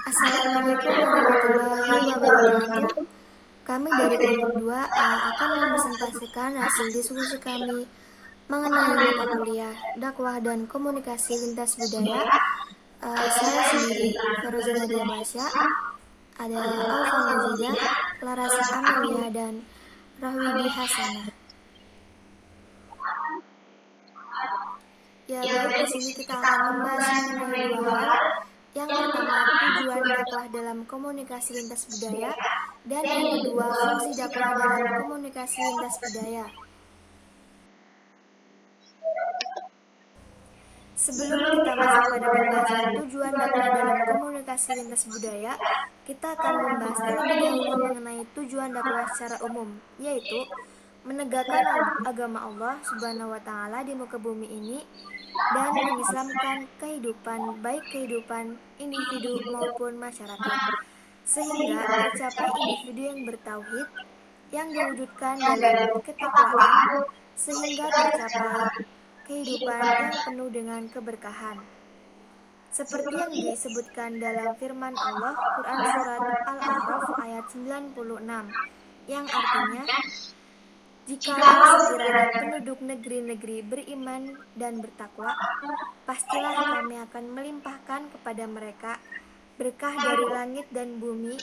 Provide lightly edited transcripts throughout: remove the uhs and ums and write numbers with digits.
Assalamualaikum warahmatullahi wabarakatuh. Kami dari kelompok 2A akan mempresentasikan hasil diskusi kami mengenai mata kuliah dakwah dan komunikasi lintas budaya. Saya sendiri, Feroza Nadia Masya, ada Alfa Mazida, Laras Amelia, dan Rahwidi Hasanah. Ya baik, di sini kita akan membahas mengenai dua hal. Yang pertama, tujuan dakwah dalam komunikasi lintas budaya, dan yang kedua, fungsi dakwah dalam komunikasi lintas budaya. Sebelum kita masuk pada pembahasan tujuan dakwah dalam komunikasi lintas budaya, kita akan membahas terlebih dahulu mengenai tujuan dakwah secara umum, yaitu menegakkan agama Allah Subhanahu wa Ta'ala di muka bumi ini dan mengislamkan kehidupan, baik kehidupan individu maupun masyarakat, sehingga tercapai individu yang bertauhid, yang diwujudkan dalam ketakwaan, sehingga tercapai kehidupan yang penuh dengan keberkahan. Seperti yang disebutkan dalam firman Allah, Quran Surat Al-A'raf ayat 96, yang artinya, jikalau sekiranya penduduk negeri-negeri beriman dan bertakwa, pastilah kami akan melimpahkan kepada mereka berkah dari langit dan bumi,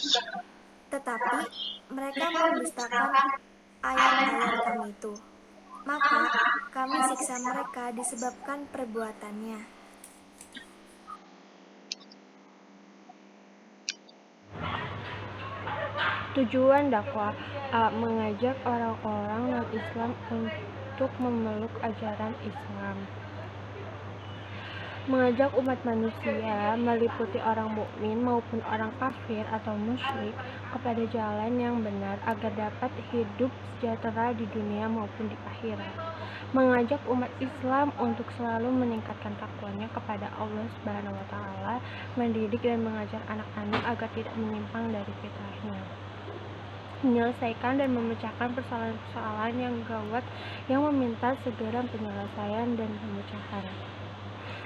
tetapi mereka mendustakan ayat-ayat kami itu. Maka kami siksa mereka disebabkan perbuatannya. Tujuan dakwah mengajak orang-orang non-Islam untuk memeluk ajaran Islam. Mengajak umat manusia, meliputi orang mukmin maupun orang kafir atau musyrik, kepada jalan yang benar agar dapat hidup sejahtera di dunia maupun di akhirat. Mengajak umat Islam untuk selalu meningkatkan takwanya kepada Allah Subhanahu wa Ta'ala, mendidik dan mengajar anak-anak agar tidak menyimpang dari fitrahnya. Menyelesaikan dan memecahkan persoalan-persoalan yang gawat yang meminta segera penyelesaian dan pemecahan.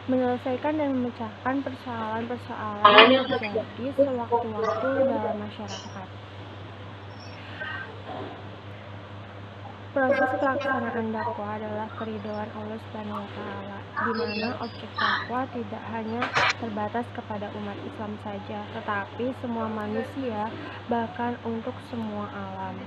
Menyelesaikan dan memecahkan persoalan-persoalan yang terjadi sewaktu-waktu dalam masyarakat. Proses pelaksanaan dakwah adalah keridhaan Allah Subhanahu wa Ta'ala, di mana objek dakwah tidak hanya terbatas kepada umat Islam saja, tetapi semua manusia, bahkan untuk semua alam.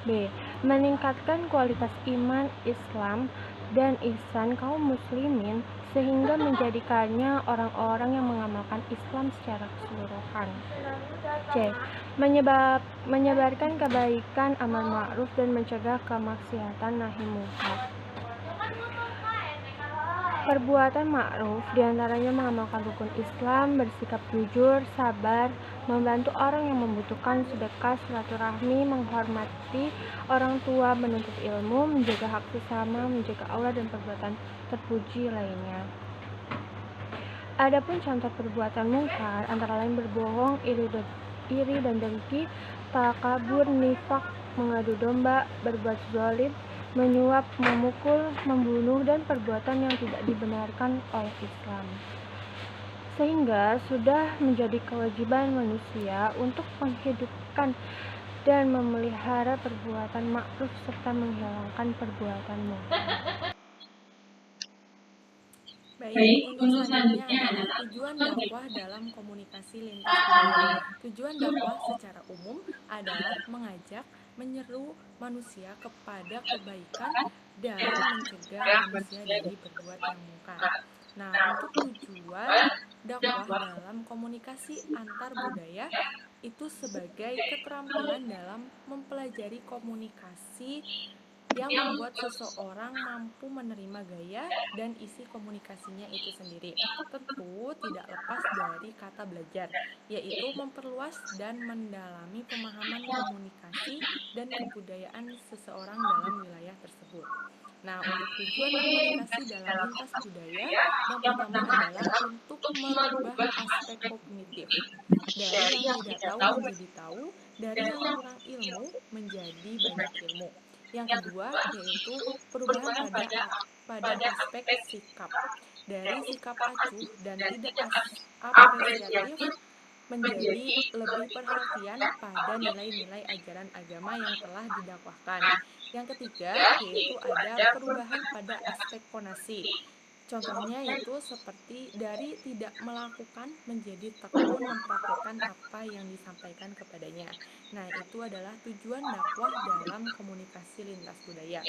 B. Meningkatkan kualitas iman Islam dan ihsan kaum muslimin sehingga menjadikannya orang-orang yang mengamalkan Islam secara keseluruhan. C. Menyebarkan kebaikan, amar ma'ruf, dan mencegah kemaksiatan nahi munkar. Perbuatan ma'ruf diantaranya mengamalkan rukun Islam, bersikap jujur, sabar, membantu orang yang membutuhkan, sedekah, silaturahmi, menghormati orang tua, menuntut ilmu, menjaga hak sesama, menjaga Allah, dan perbuatan terpuji lainnya. Adapun contoh perbuatan mungkar antara lain berbohong, iri dan dengki, takabur, nifak, mengadu domba, berbuat zalim, menyuap, memukul, membunuh, dan perbuatan yang tidak dibenarkan oleh Islam. Sehingga sudah menjadi kewajiban manusia untuk menghidupkan dan memelihara perbuatan ma'ruf serta menghilangkan perbuatan munkar. Baik, untuk selanjutnya adalah tujuan dakwah dalam komunikasi lintas budaya. Tujuan dakwah secara umum adalah mengajak, menyeru manusia kepada kebaikan dan mencegah manusia dari berbuat yang mungkar. Nah, untuk tujuan dakwah dalam komunikasi antar budaya itu sebagai keterampilan dalam mempelajari komunikasi yang membuat seseorang mampu menerima gaya dan isi komunikasinya itu sendiri. Tentu tidak lepas dari kata belajar, yaitu memperluas dan mendalami pemahaman komunikasi dan kebudayaan seseorang dalam wilayah tersebut. Nah, untuk tujuan komunikasi dalam lintas budaya, yang pertama adalah untuk merubah aspek kognitif. Dari yang tidak tahu menjadi tahu, dari yang kurang ilmu menjadi banyak ilmu. Yang kedua yaitu perubahan pada aspek sikap. Dari sikap acuh dan tidak apresiatif menjadi lebih perhatian pada nilai-nilai ajaran agama yang telah didakwahkan. Yang ketiga, yaitu ada perubahan pada aspek ponasi. Contohnya itu seperti dari tidak melakukan menjadi tekun mempraktikkan apa yang disampaikan kepadanya. Nah, itu adalah tujuan dakwah dalam komunikasi lintas budaya.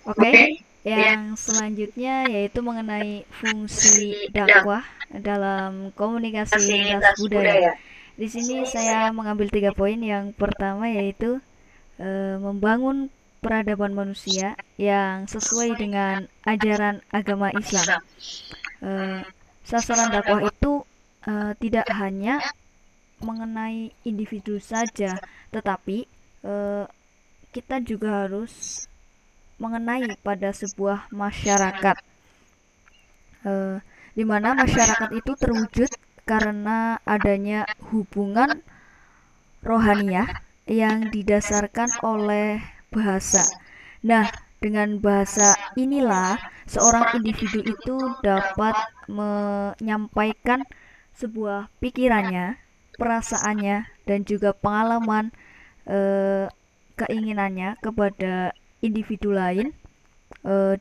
Oke, yang selanjutnya yaitu mengenai fungsi dakwah dalam komunikasi lintas budaya. Di sini saya mengambil 3 poin. Yang pertama yaitu membangun peradaban manusia yang sesuai dengan ajaran agama Islam. Sasaran dakwah itu tidak hanya mengenai individu saja, tetapi kita juga harus mengenai pada sebuah masyarakat, di mana masyarakat itu terwujud karena adanya hubungan rohaniah yang didasarkan oleh bahasa. Nah, dengan bahasa inilah seorang individu itu dapat menyampaikan sebuah pikirannya, perasaannya, dan juga pengalaman keinginannya kepada individu lain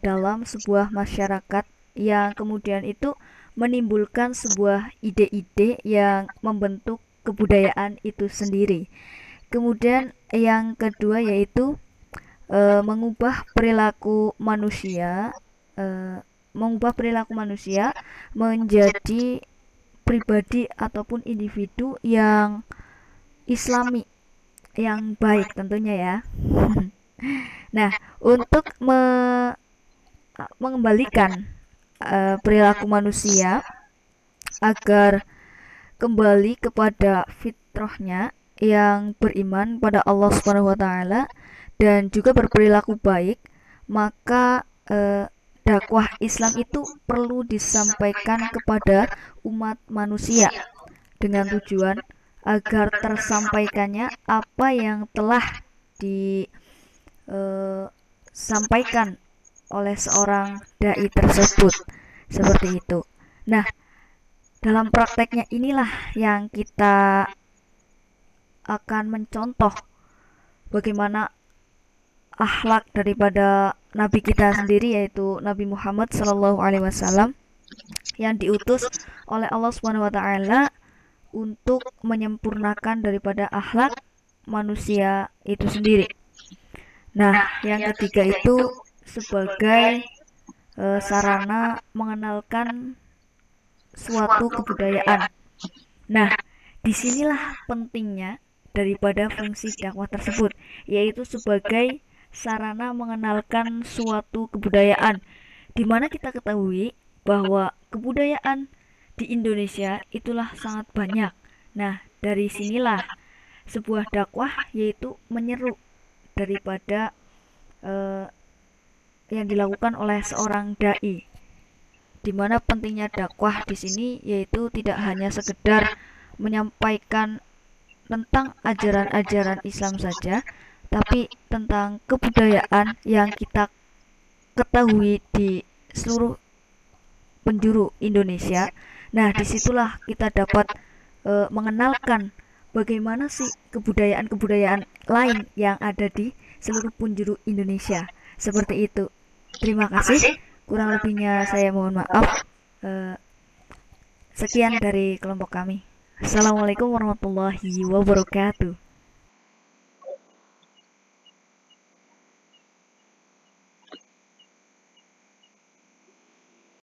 dalam sebuah masyarakat, yang kemudian itu menimbulkan sebuah ide-ide yang membentuk kebudayaan itu sendiri. Kemudian yang kedua yaitu mengubah perilaku manusia, menjadi pribadi ataupun individu yang islami, yang baik tentunya ya. Nah, untuk mengembalikan perilaku manusia agar kembali kepada fitrahnya yang beriman pada Allah Subhanahu wa taala dan juga berperilaku baik, maka dakwah Islam itu perlu disampaikan kepada umat manusia dengan tujuan agar tersampaikannya apa yang telah disampaikan oleh seorang dai tersebut, seperti itu. Nah, dalam prakteknya inilah yang kita akan mencontoh bagaimana akhlak daripada Nabi kita sendiri, yaitu Nabi Muhammad SAW, yang diutus oleh Allah Subhanahu wa taala untuk menyempurnakan daripada akhlak manusia itu sendiri. Nah, yang ketiga itu sebagai sarana mengenalkan suatu kebudayaan. Nah, disinilah pentingnya daripada fungsi dakwah tersebut, yaitu sebagai sarana mengenalkan suatu kebudayaan, di mana kita ketahui bahwa kebudayaan di Indonesia itulah sangat banyak. Nah, dari sinilah sebuah dakwah yaitu menyeru daripada yang dilakukan oleh seorang dai, di mana pentingnya dakwah di sini yaitu tidak hanya sekedar menyampaikan tentang ajaran-ajaran Islam saja, tapi tentang kebudayaan yang kita ketahui di seluruh penjuru Indonesia. Nah, disitulah kita dapat mengenalkan bagaimana sih kebudayaan-kebudayaan lain yang ada di seluruh penjuru Indonesia. Seperti itu. Terima kasih. Kurang lebihnya saya mohon maaf. Sekian dari kelompok kami. Assalamualaikum warahmatullahi wabarakatuh.